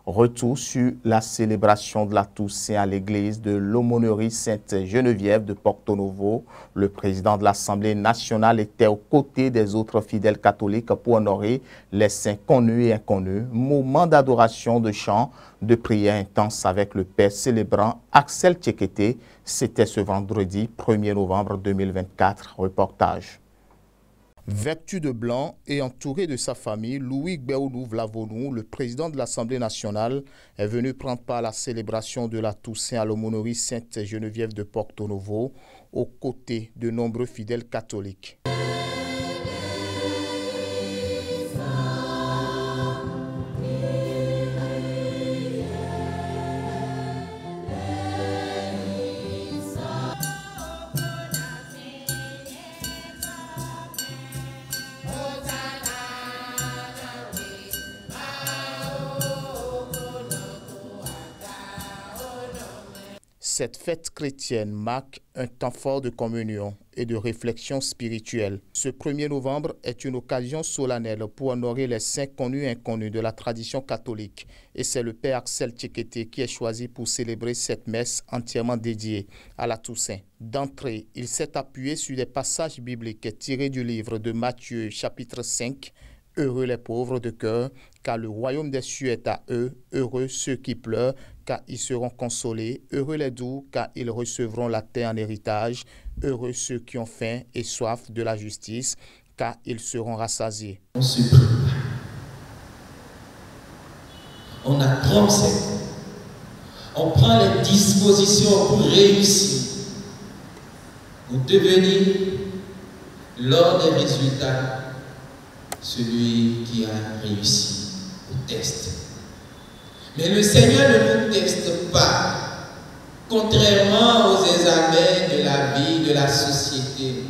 Retour sur la célébration de la Toussaint à l'église de l'aumônerie Sainte-Geneviève de Porto-Novo. Le président de l'Assemblée nationale était aux côtés des autres fidèles catholiques pour honorer les saints connus et inconnus. Moment d'adoration, de chant, de prière intense avec le père célébrant Axel Tchekete. C'était ce vendredi 1er novembre 2024. Reportage. Vêtu de blanc et entouré de sa famille, Louis Gbéoulou Vlavonou, le président de l'Assemblée nationale, est venu prendre part à la célébration de la Toussaint à l'aumônerie Sainte-Geneviève de Porto-Novo, aux côtés de nombreux fidèles catholiques. Cette fête chrétienne marque un temps fort de communion et de réflexion spirituelle. Ce 1er novembre est une occasion solennelle pour honorer les saints connus et inconnus de la tradition catholique. Et c'est le père Axel Tchekete qui est choisi pour célébrer cette messe entièrement dédiée à la Toussaint. D'entrée, il s'est appuyé sur des passages bibliques tirés du livre de Matthieu, chapitre 5. Heureux les pauvres de cœur, car le royaume des cieux est à eux. Heureux ceux qui pleurent, car ils seront consolés. Heureux les doux, car ils recevront la terre en héritage. Heureux ceux qui ont faim et soif de la justice, car ils seront rassasiés. On se prépare. On apprend on prend les dispositions pour réussir, pour devenir, lors des résultats, celui qui a réussi au test. Mais le Seigneur ne nous teste pas, contrairement aux examens de la vie, de la société.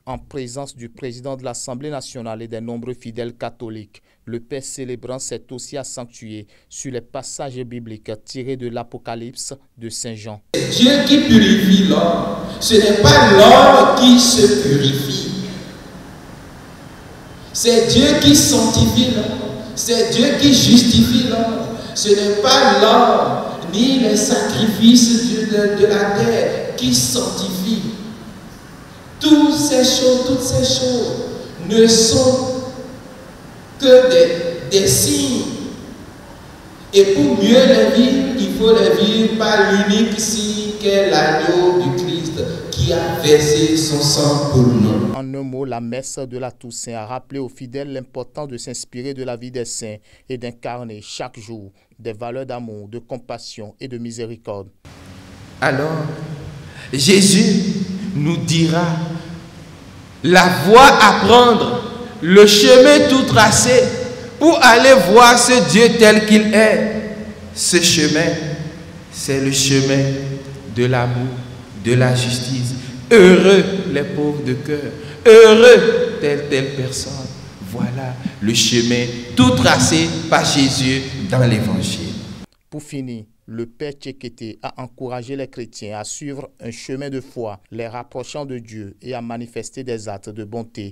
En présence du président de l'Assemblée nationale et des nombreux fidèles catholiques, le père célébrant s'est aussi accentué sur les passages bibliques tirés de l'Apocalypse de Saint Jean. C'est Dieu qui purifie l'homme, ce n'est pas l'homme qui se purifie. C'est Dieu qui sanctifie l'homme, c'est Dieu qui justifie l'homme. Ce n'est pas l'homme ni les sacrifices de la terre qui sanctifient. Toutes ces choses ne sont que des signes. Et pour mieux les vivre, il faut les vivre par l'unique signe qu'est l'agneau du Christ qui a versé son sang pour nous. En un mot, la messe de la Toussaint a rappelé aux fidèles l'importance de s'inspirer de la vie des saints et d'incarner chaque jour des valeurs d'amour, de compassion et de miséricorde. Alors, Jésus nous dira la voie à prendre, le chemin tout tracé pour aller voir ce Dieu tel qu'il est. Ce chemin, c'est le chemin de l'amour, de la justice. Heureux les pauvres de cœur, heureux telle personne. Voilà le chemin tout tracé par Jésus dans l'Évangile. Pour finir, le père Tchekete a encouragé les chrétiens à suivre un chemin de foi, les rapprochant de Dieu et à manifester des actes de bonté